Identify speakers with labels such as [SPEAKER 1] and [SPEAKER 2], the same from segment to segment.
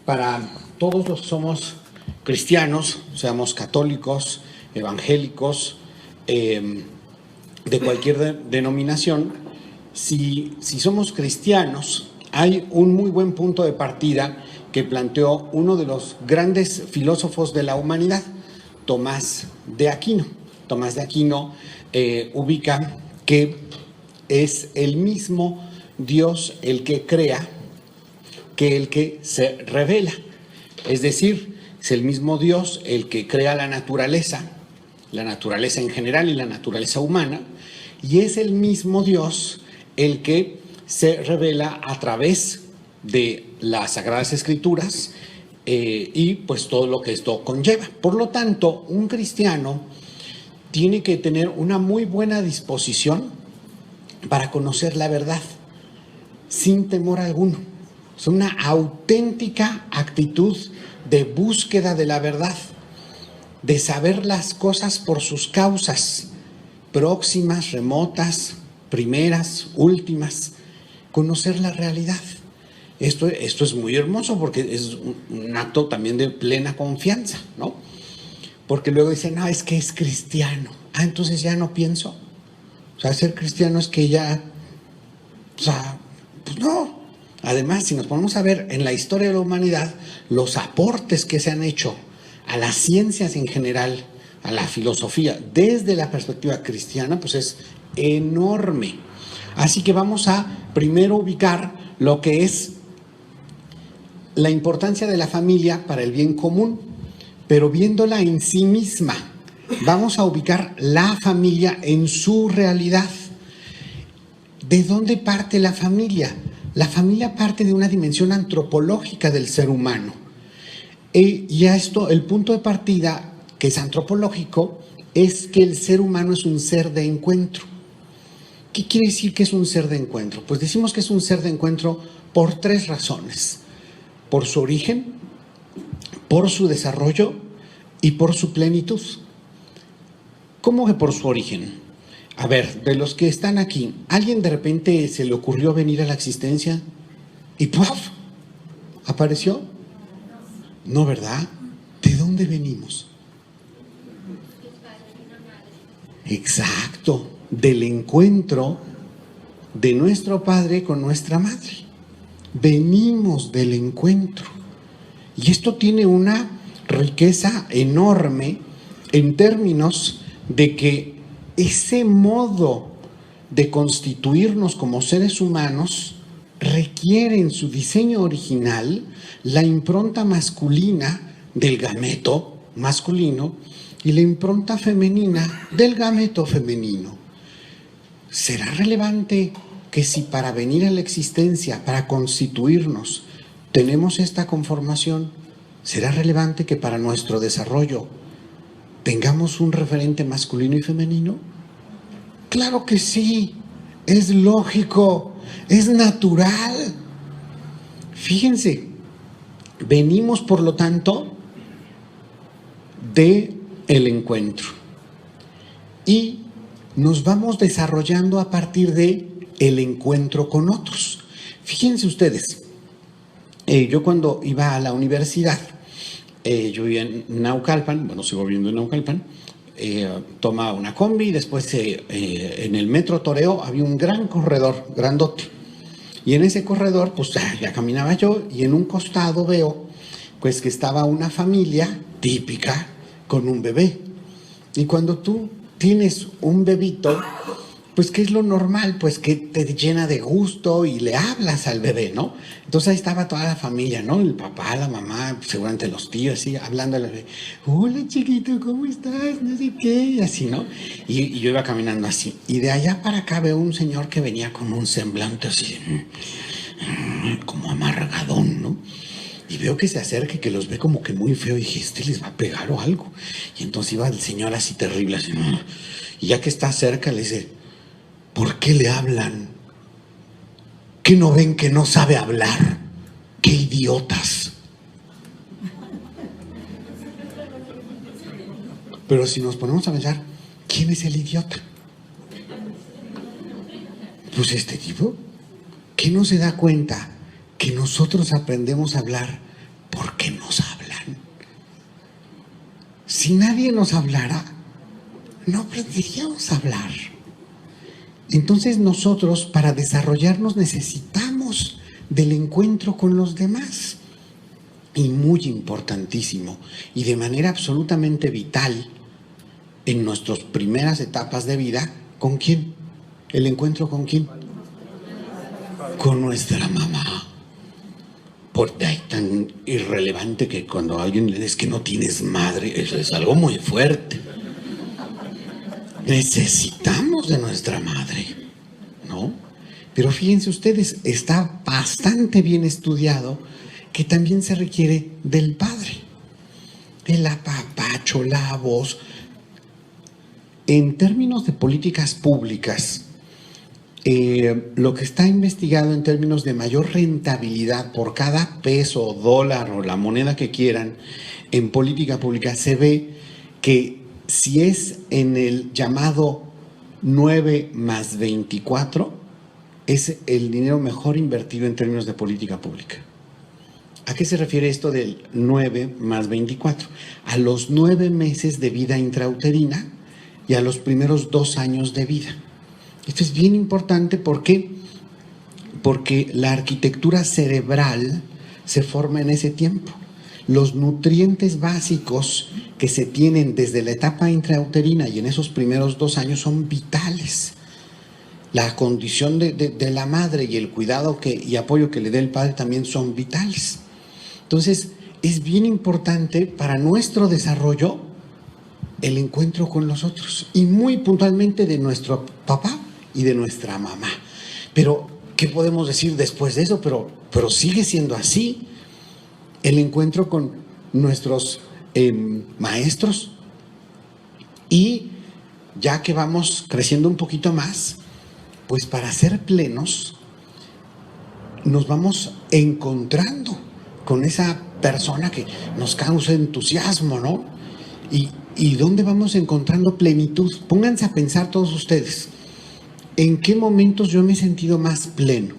[SPEAKER 1] para todos los que somos cristianos, seamos católicos, evangélicos, de cualquier denominación, si somos cristianos, hay un muy buen punto de partida que planteó uno de los grandes filósofos de la humanidad, Tomás de Aquino. Tomás de Aquino ubica que es el mismo Dios el que crea que el que se revela. Es decir, es el mismo Dios el que crea la naturaleza en general y la naturaleza humana, y es el mismo Dios el que se revela a través de las Sagradas Escrituras y pues todo lo que esto conlleva. Por lo tanto, un cristiano tiene que tener una muy buena disposición para conocer la verdad, sin temor alguno. Es una auténtica actitud de búsqueda de la verdad, de saber las cosas por sus causas, próximas, remotas, primeras, últimas, conocer la realidad. Esto es muy hermoso porque es un acto también de plena confianza, ¿no? Porque luego dicen, no, es que es cristiano. Ah, entonces ya no pienso. O sea, ser cristiano es que ya, o sea, pues no. Además, si nos ponemos a ver en la historia de la humanidad, los aportes que se han hecho a las ciencias en general, a la filosofía, desde la perspectiva cristiana, pues es enorme. Así que vamos a primero ubicar lo que es la importancia de la familia para el bien común, pero viéndola en sí misma. Vamos a ubicar la familia en su realidad. ¿De dónde parte la familia? La familia parte de una dimensión antropológica del ser humano. Y a esto, el punto de partida, que es antropológico, es que el ser humano es un ser de encuentro. ¿Qué quiere decir que es un ser de encuentro? Pues decimos que es un ser de encuentro por tres razones: por su origen, por su desarrollo y por su plenitud. ¿Cómo que por su origen? A ver, de los que están aquí, ¿alguien de repente se le ocurrió venir a la existencia y ¡puff! ¿Apareció? No, ¿verdad? ¿De dónde venimos? Exacto, del encuentro de nuestro padre con nuestra madre. Venimos del encuentro. Y esto tiene una riqueza enorme en términos de que ese modo de constituirnos como seres humanos requiere en su diseño original la impronta masculina del gameto masculino y la impronta femenina del gameto femenino. ¿Será relevante que si para venir a la existencia, para constituirnos, tenemos esta conformación, será relevante que para nuestro desarrollo tengamos un referente masculino y femenino? Claro que sí, es lógico, es natural. Fíjense, venimos por lo tanto de el encuentro y nos vamos desarrollando a partir de el encuentro con otros. Fíjense ustedes, yo cuando iba a la universidad, yo vivía en Naucalpan, bueno, sigo viviendo en Naucalpan, tomaba una combi, después en el Metro Toreo había un gran corredor, grandote, y en ese corredor pues ya caminaba yo y en un costado veo pues que estaba una familia típica con un bebé. Y cuando tú tienes un bebito, pues ¿qué es lo normal? Pues que te llena de gusto y le hablas al bebé, ¿no? Entonces ahí estaba toda la familia, ¿no? El papá, la mamá, seguramente los tíos, así, hablando al bebé. Hola, chiquito, ¿cómo estás? No sé qué, y así, ¿no? Y yo iba caminando así. Y de allá para acá veo un señor que venía con un semblante así, como amargadón, ¿no? Y veo que se acerca y que los ve como que muy feo. Y dije, este les va a pegar o algo. Y entonces iba el señor así terrible, así. Y ya que está cerca, le dice, ¿por qué le hablan? ¿Qué no ven que no sabe hablar? ¡Qué idiotas! Pero si nos ponemos a pensar, ¿quién es el idiota? Pues este tipo, que no se da cuenta que nosotros aprendemos a hablar por si nadie nos hablara, no aprenderíamos a hablar. Entonces nosotros, para desarrollarnos, necesitamos del encuentro con los demás. Y muy importantísimo, y de manera absolutamente vital, en nuestras primeras etapas de vida, ¿con quién? ¿El encuentro con quién? Con nuestra mamá. Porque hay tan irrelevante que cuando alguien le dice es que no tienes madre, eso es algo muy fuerte. Necesitamos de nuestra madre, ¿no? Pero fíjense ustedes, está bastante bien estudiado que también se requiere del padre. El apapacho, la voz. En términos de políticas públicas, lo que está investigado en términos de mayor rentabilidad por cada peso, dólar o la moneda que quieran en política pública, se ve que si es en el llamado 9 más 24, es el dinero mejor invertido en términos de política pública. ¿A qué se refiere esto del 9 más 24? A los 9 meses de vida intrauterina y a los primeros 2 años de vida. Esto es bien importante porque la arquitectura cerebral se forma en ese tiempo. Los nutrientes básicos que se tienen desde la etapa intrauterina y en esos primeros 2 años son vitales. La condición de la madre y el cuidado y apoyo que le dé el padre también son vitales. Entonces, es bien importante para nuestro desarrollo el encuentro con los otros y muy puntualmente de nuestro papá y de nuestra mamá. Pero, ¿qué podemos decir después de eso? Pero sigue siendo así. El encuentro con nuestros maestros, y ya que vamos creciendo un poquito más, pues para ser plenos nos vamos encontrando con esa persona que nos causa entusiasmo, ¿no? ¿Y dónde vamos encontrando plenitud? Pónganse a pensar todos ustedes, ¿en qué momentos yo me he sentido más pleno?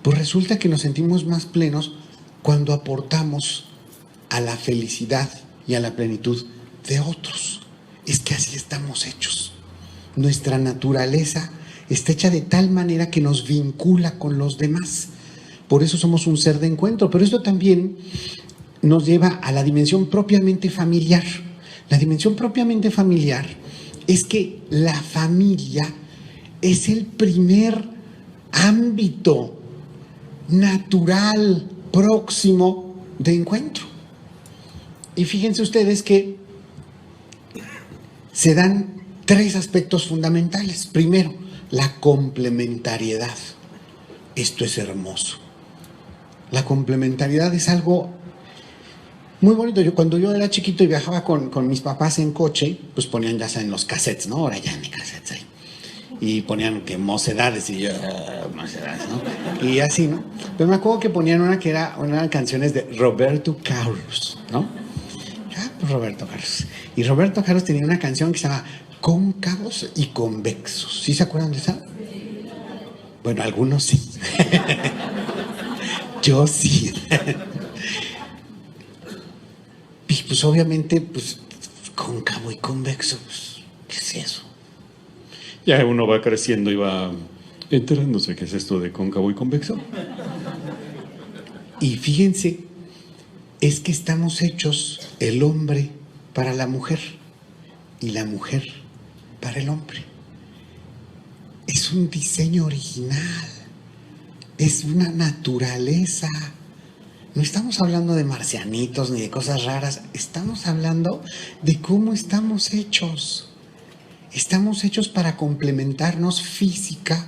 [SPEAKER 1] Pues resulta que nos sentimos más plenos cuando aportamos a la felicidad y a la plenitud de otros. Es que así estamos hechos. Nuestra naturaleza está hecha de tal manera que nos vincula con los demás. Por eso somos un ser de encuentro. Pero esto también nos lleva a la dimensión propiamente familiar. La dimensión propiamente familiar es que la familia es el primer ámbito natural, próximo de encuentro. Y fíjense ustedes que se dan 3 aspectos fundamentales. Primero, la complementariedad. Esto es hermoso. La complementariedad es algo muy bonito. Cuando yo era chiquito y viajaba con mis papás en coche, pues ponían ya en los cassettes, ¿no? Ahora ya en cassettes ahí. Y ponían que mocedades y yo, mocedades, ¿no? Y así, ¿no? Pero me acuerdo que ponían una que era una canciones de Roberto Carlos, ¿no? Pues Roberto Carlos. Y Roberto Carlos tenía una canción que se llama Cóncavos y Convexos. ¿Sí se acuerdan de esa? Bueno, algunos sí. Yo sí. Y pues obviamente, pues, cóncavo y convexo, pues, ¿qué es eso? Ya uno va creciendo y va enterándose qué es esto de cóncavo y convexo. Y fíjense, es que estamos hechos el hombre para la mujer y la mujer para el hombre. Es un diseño original, es una naturaleza. No estamos hablando de marcianitos ni de cosas raras, estamos hablando de cómo estamos hechos. Estamos hechos para complementarnos física,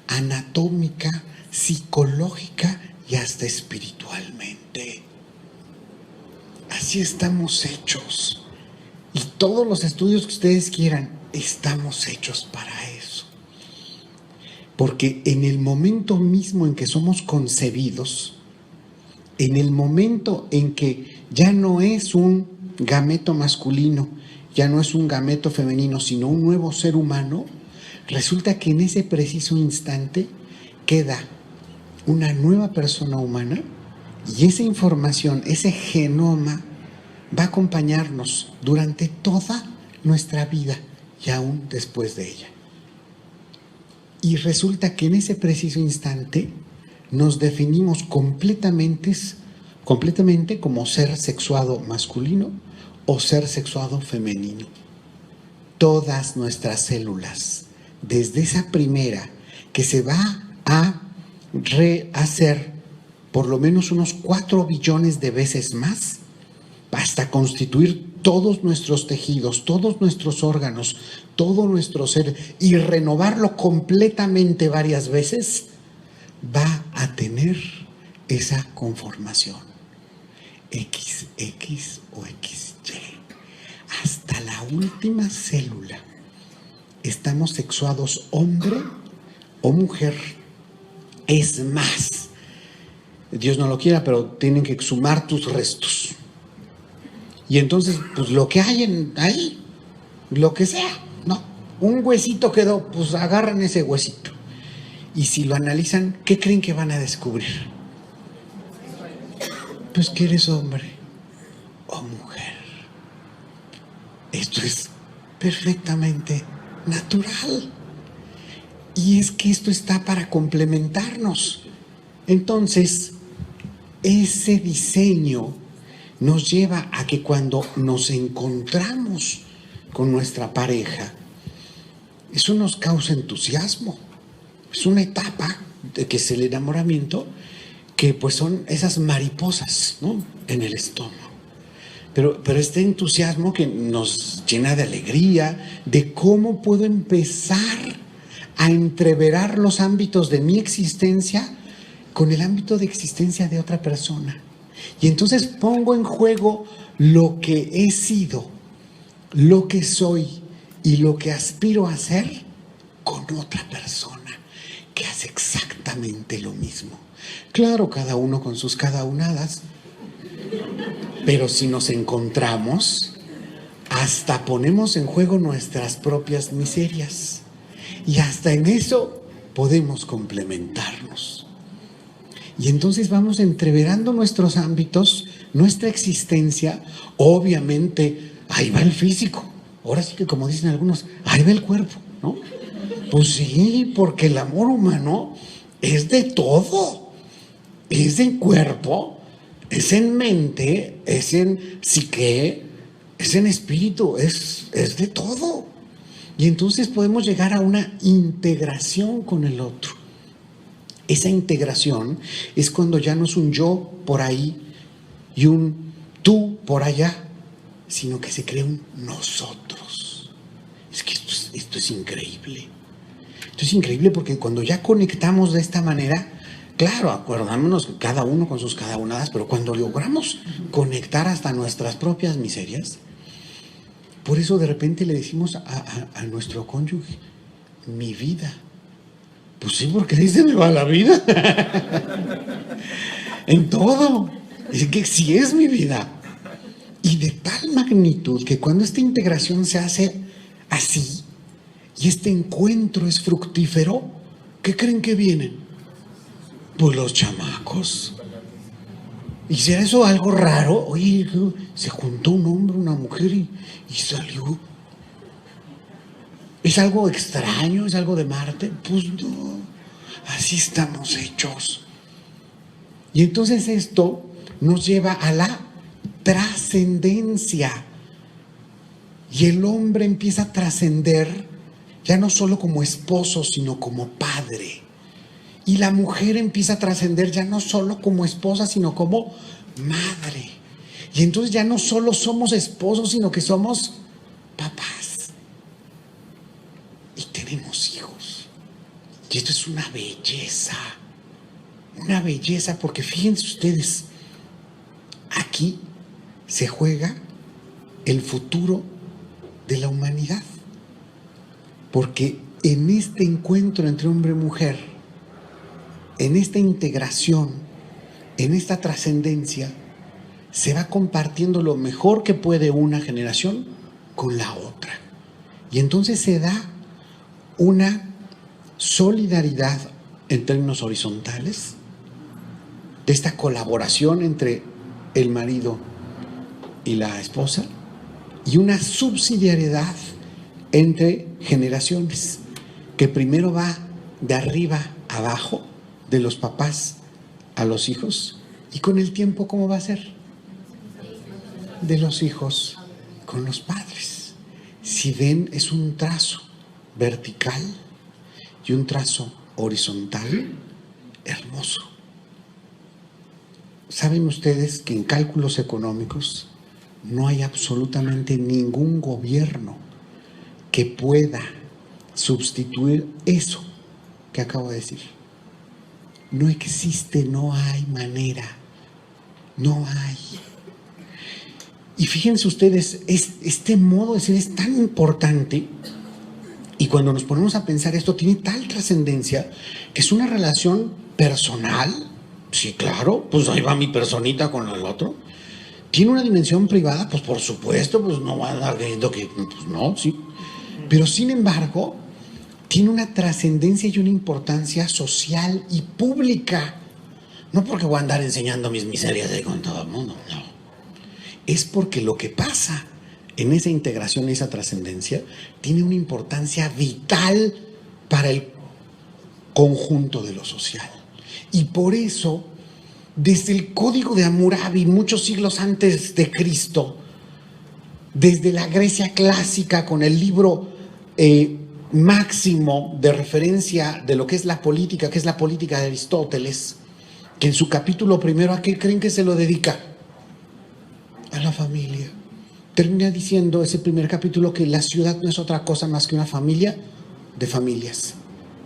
[SPEAKER 1] anatómica, psicológica y hasta espiritualmente. Así estamos hechos. Y todos los estudios que ustedes quieran, estamos hechos para eso. Porque en el momento mismo en que somos concebidos, en el momento en que ya no es un gameto masculino, ya no es un gameto femenino, sino un nuevo ser humano, resulta que en ese preciso instante queda una nueva persona humana y esa información, ese genoma, va a acompañarnos durante toda nuestra vida y aún después de ella. Y resulta que en ese preciso instante nos definimos completamente como ser sexuado masculino o ser sexuado femenino. Todas nuestras células, desde esa primera que se va a rehacer por lo menos unos 4 billones de veces más, hasta constituir todos nuestros tejidos, todos nuestros órganos, todo nuestro ser y renovarlo completamente varias veces, va a tener esa conformación XX o XY. Hasta la última célula estamos sexuados hombre o mujer. Es más, Dios no lo quiera, pero tienen que exhumar tus restos. Y entonces, pues lo que hay ahí, lo que sea, ¿no? Un huesito quedó, pues agarran ese huesito. Y si lo analizan, ¿qué creen que van a descubrir? Pues que eres hombre o mujer. Esto es perfectamente natural. Y es que esto está para complementarnos. Entonces, ese diseño nos lleva a que cuando nos encontramos con nuestra pareja, eso nos causa entusiasmo. Es una etapa de que es el enamoramiento, que pues son esas mariposas, ¿no?, en el estómago. Pero este entusiasmo que nos llena de alegría, de cómo puedo empezar a entreverar los ámbitos de mi existencia con el ámbito de existencia de otra persona. Y entonces pongo en juego lo que he sido, lo que soy y lo que aspiro a ser con otra persona que hace exactamente lo mismo. Claro, cada uno con sus cadaunadas, pero si nos encontramos, hasta ponemos en juego nuestras propias miserias. Y hasta en eso podemos complementarnos. Y entonces vamos entreverando nuestros ámbitos, nuestra existencia. Obviamente, ahí va el físico. Ahora sí que, como dicen algunos, ahí va el cuerpo, ¿no? Pues sí, porque el amor humano es de todo. Es en cuerpo, es en mente, es en psique, es en espíritu, es de todo. Y entonces podemos llegar a una integración con el otro. Esa integración es cuando ya no es un yo por ahí y un tú por allá, sino que se crea un nosotros. Es que esto es increíble. Esto es increíble porque cuando ya conectamos de esta manera, claro, acordámonos que cada uno con sus cadaunadas, pero cuando logramos conectar hasta nuestras propias miserias, por eso de repente le decimos a nuestro cónyuge, mi vida. Pues sí, porque ahí se me va la vida. En todo. Es que sí es mi vida. Y de tal magnitud que cuando esta integración se hace así y este encuentro es fructífero, ¿qué creen que vienen? Pues los chamacos. ¿Y será eso algo raro? Oye, se juntó un hombre, una mujer y salió. ¿Es algo extraño? ¿Es algo de Marte? Pues no, así estamos hechos. Y entonces esto nos lleva a la trascendencia. Y el hombre empieza a trascender ya no solo como esposo, sino como padre. Y la mujer empieza a trascender ya no solo como esposa, sino como madre. Y entonces ya no solo somos esposos, sino que somos papás. Y tenemos hijos. Y esto es una belleza, porque fíjense ustedes, aquí se juega el futuro de la humanidad. Porque en este encuentro entre hombre y mujer, en esta integración, en esta trascendencia, se va compartiendo lo mejor que puede una generación con la otra. Y entonces se da una solidaridad en términos horizontales, de esta colaboración entre el marido y la esposa, y una subsidiariedad entre generaciones, que primero va de arriba a abajo, de los papás a los hijos, y con el tiempo, ¿cómo va a ser? De los hijos con los padres. Si ven, es un trazo vertical y un trazo horizontal hermoso. ¿Saben ustedes que en cálculos económicos no hay absolutamente ningún gobierno que pueda sustituir eso que acabo de decir? No existe, no hay manera, no hay. Y fíjense ustedes, este modo de ser es tan importante, y cuando nos ponemos a pensar esto tiene tal trascendencia, que es una relación personal. Sí, claro, pues ahí va mi personita con el otro. ¿Tiene una dimensión privada? Pues por supuesto, pues no va a andar viendo que, pues no, sí. Pero sin embargo, tiene una trascendencia y una importancia social y pública. No porque voy a andar enseñando mis miserias ahí con todo el mundo, no. Es porque lo que pasa en esa integración y esa trascendencia tiene una importancia vital para el conjunto de lo social. Y por eso, desde el Código de Hammurabi, muchos siglos antes de Cristo, desde la Grecia clásica, con el libro máximo de referencia de lo que es la política de Aristóteles, que en su capítulo primero, ¿a qué creen que se lo dedica? A la familia. Termina diciendo ese primer capítulo que la ciudad no es otra cosa más que una familia de familias.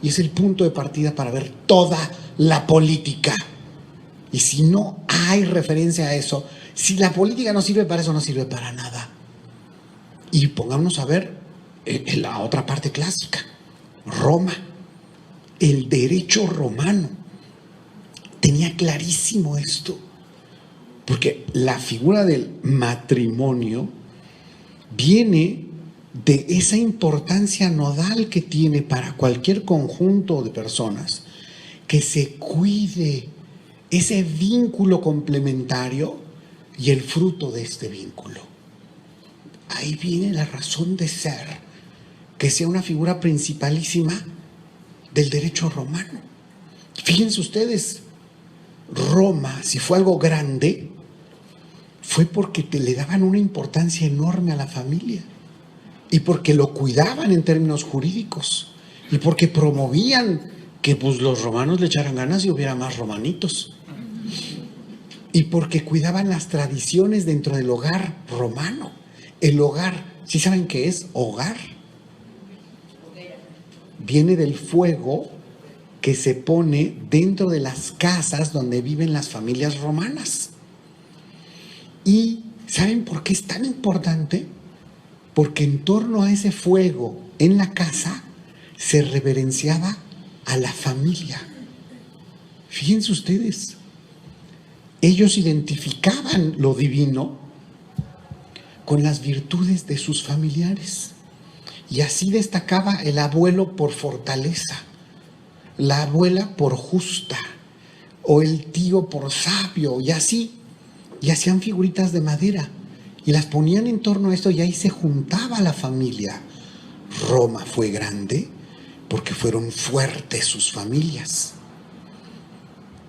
[SPEAKER 1] Y es el punto de partida para ver toda la política. Y si no hay referencia a eso, si la política no sirve para eso, no sirve para nada. Y pongámonos a ver en la otra parte clásica, Roma, el derecho romano. Tenía clarísimo esto, porque la figura del matrimonio viene de esa importancia nodal que tiene para cualquier conjunto de personas, que se cuide ese vínculo complementario y el fruto de este vínculo. Ahí viene la razón de ser, que sea una figura principalísima del derecho romano. Fíjense ustedes, Roma, si fue algo grande, fue porque le daban una importancia enorme a la familia, y porque lo cuidaban en términos jurídicos, y porque promovían que pues, los romanos le echaran ganas y hubiera más romanitos, y porque cuidaban las tradiciones dentro del hogar romano. El hogar, ¿sí saben qué es hogar? Viene del fuego que se pone dentro de las casas donde viven las familias romanas. ¿Y saben por qué es tan importante? Porque en torno a ese fuego en la casa se reverenciaba a la familia. Fíjense ustedes, ellos identificaban lo divino con las virtudes de sus familiares. Y así destacaba el abuelo por fortaleza, la abuela por justa, o el tío por sabio, y así. Y hacían figuritas de madera y las ponían en torno a esto, y ahí se juntaba la familia. Roma fue grande porque fueron fuertes sus familias.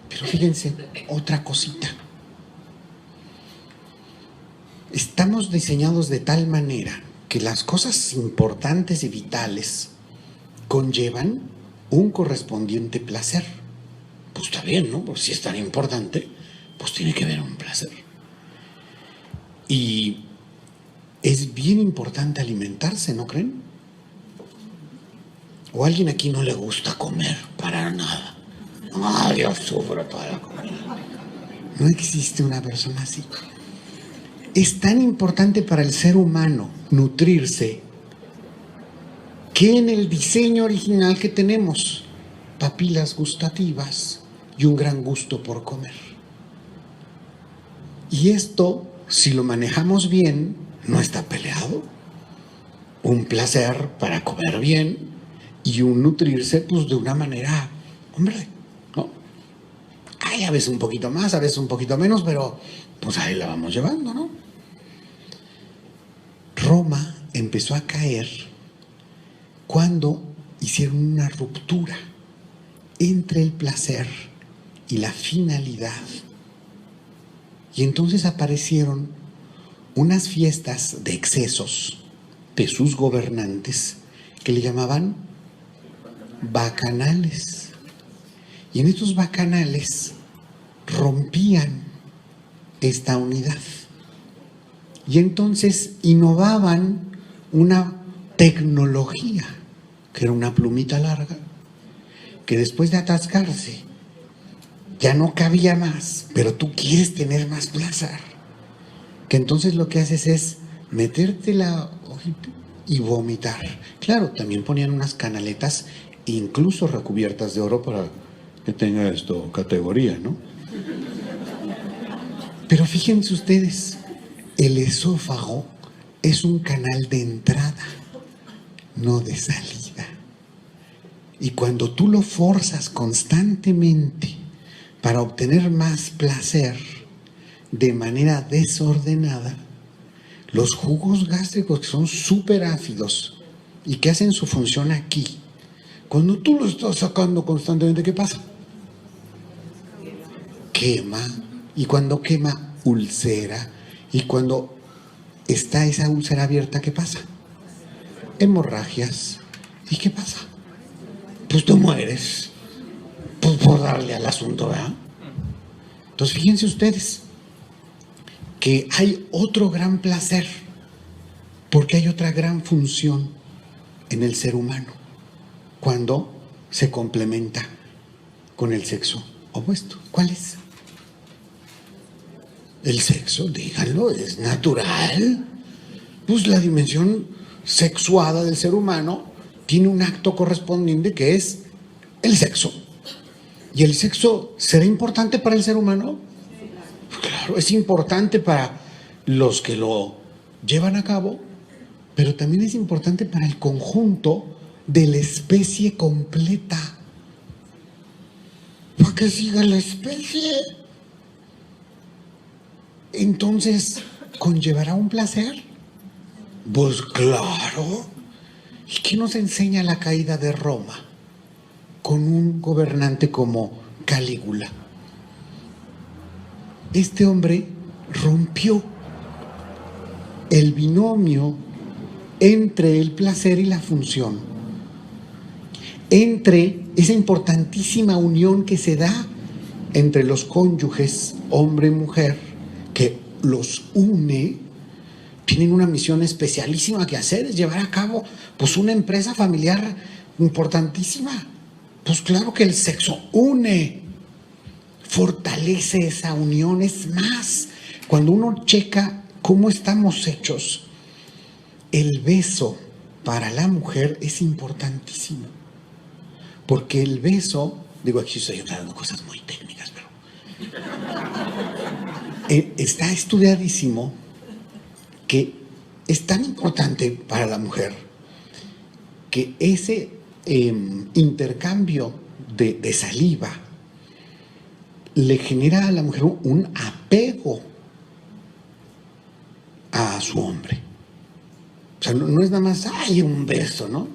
[SPEAKER 1] Pero fíjense, otra cosita. Estamos diseñados de tal manera que las cosas importantes y vitales conllevan un correspondiente placer. Pues está bien, ¿no? Pues si es tan importante, pues tiene que haber un placer. Y es bien importante alimentarse, ¿no creen? ¿O a alguien aquí no le gusta comer para nada? No, yo sufro toda la comida. No existe una persona así. Es tan importante para el ser humano nutrirse que en el diseño original que tenemos, papilas gustativas y un gran gusto por comer. Y esto, si lo manejamos bien, no está peleado. Un placer para comer bien y un nutrirse pues de una manera, hombre, ¿no? Hay a veces un poquito más, a veces un poquito menos, pero pues ahí la vamos llevando, ¿no? Roma empezó a caer cuando hicieron una ruptura entre el placer y la finalidad. Y entonces aparecieron unas fiestas de excesos de sus gobernantes que le llamaban bacanales. Y en estos bacanales rompían esta unidad. Y entonces innovaban una tecnología, que era una plumita larga, que después de atascarse ya no cabía más, pero tú quieres tener más placer. Que entonces lo que haces es meterte la hojita y vomitar. Claro, también ponían unas canaletas incluso recubiertas de oro para que tenga esto categoría, ¿no? Pero fíjense ustedes, el esófago es un canal de entrada, no de salida. Y cuando tú lo forzas constantemente para obtener más placer de manera desordenada, los jugos gástricos, que son súper ácidos y que hacen su función aquí, cuando tú lo estás sacando constantemente, ¿qué pasa? Quema. Y cuando quema, ulcera. Y cuando está esa úlcera abierta, ¿qué pasa? Hemorragias. ¿Y qué pasa? Pues tú mueres. Pues por darle al asunto, ¿verdad? Entonces fíjense ustedes que hay otro gran placer, porque hay otra gran función en el ser humano cuando se complementa con el sexo opuesto. ¿Cuál es? El sexo, díganlo, es natural. Pues la dimensión sexuada del ser humano tiene un acto correspondiente que es el sexo. ¿Y el sexo será importante para el ser humano? Claro, es importante para los que lo llevan a cabo, pero también es importante para el conjunto de la especie completa. Para que siga la especie. Entonces, ¿conllevará un placer? Pues claro. ¿Y qué nos enseña la caída de Roma con un gobernante como Calígula? Este hombre rompió el binomio entre el placer y la función, entre esa importantísima unión que se da entre los cónyuges, hombre y mujer, que los une. Tienen una misión especialísima que hacer, es llevar a cabo pues una empresa familiar importantísima. Pues claro que el sexo une, fortalece esa unión. Es más, cuando uno checa cómo estamos hechos, el beso para la mujer es importantísimo, porque el beso, digo, aquí estoy hablando de cosas muy técnicas, pero está estudiadísimo que es tan importante para la mujer que ese intercambio de saliva le genera a la mujer un apego a su hombre. O sea, no es nada más, ay, un beso, ¿no?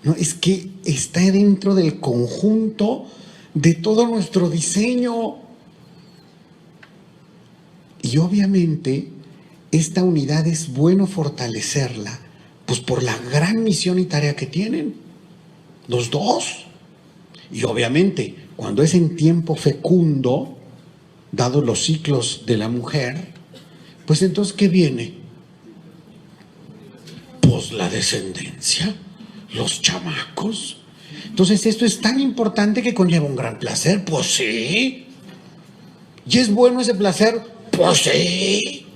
[SPEAKER 1] No, es que está dentro del conjunto de todo nuestro diseño. Y obviamente esta unidad es bueno fortalecerla, pues por la gran misión y tarea que tienen los dos. Y obviamente cuando es en tiempo fecundo, dados los ciclos de la mujer, pues entonces ¿qué viene? Pues la descendencia, los chamacos. Entonces esto es tan importante que conlleva un gran placer. Pues sí. ¿Y es bueno ese placer? Pues sí.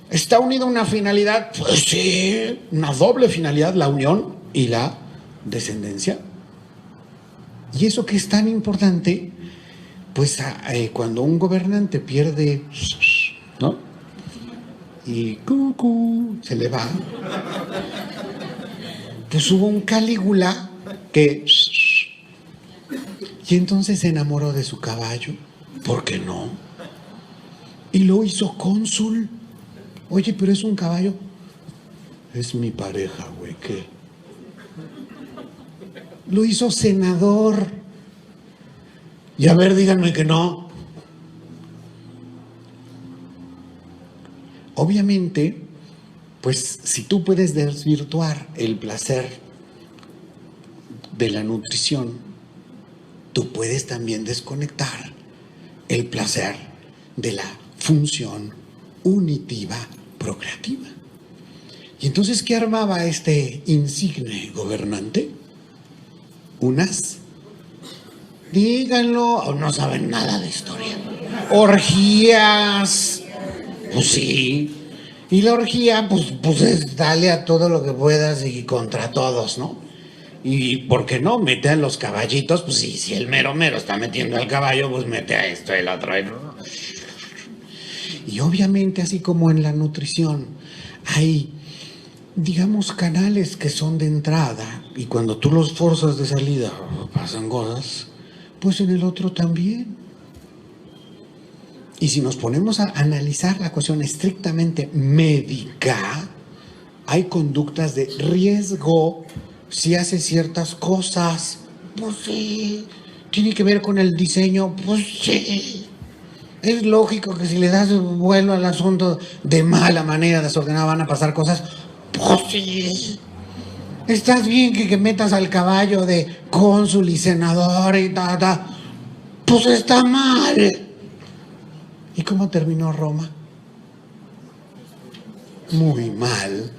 [SPEAKER 1] ¿Está unido a una finalidad? Pues sí. Una doble finalidad, la unión y la descendencia. Y eso que es tan importante, pues cuando un gobernante pierde, ¿no? Y se le va. Pues hubo un Calígula que... Y entonces se enamoró de su caballo. ¿Por qué no? Y lo hizo cónsul. Oye, pero es un caballo. Es mi pareja, güey, ¿qué? Lo hizo senador. Y a ver, díganme que no. Obviamente, pues si tú puedes desvirtuar el placer de la nutrición, tú puedes también desconectar el placer de la función unitiva procreativa. Y entonces, ¿qué armaba este insigne gobernante? Díganlo, o no saben nada de historia. Orgías. Pues sí. Y la orgía, pues es dale a todo lo que puedas y contra todos, ¿no? Y ¿por qué no? Mete a los caballitos, pues sí, si el mero está metiendo al caballo, pues mete a esto, el otro. Y obviamente, así como en la nutrición, hay, digamos, canales que son de entrada, y cuando tú los forzas de salida, pasan cosas, pues en el otro también. Y si nos ponemos a analizar la cuestión estrictamente médica, hay conductas de riesgo si hace ciertas cosas. Pues sí. Tiene que ver con el diseño. Pues sí. Es lógico que si le das vuelo al asunto de mala manera, desordenada, van a pasar cosas. Pues sí. Estás bien que metas al caballo de cónsul y senador y ta. Pues está mal. ¿Y cómo terminó Roma? Muy mal.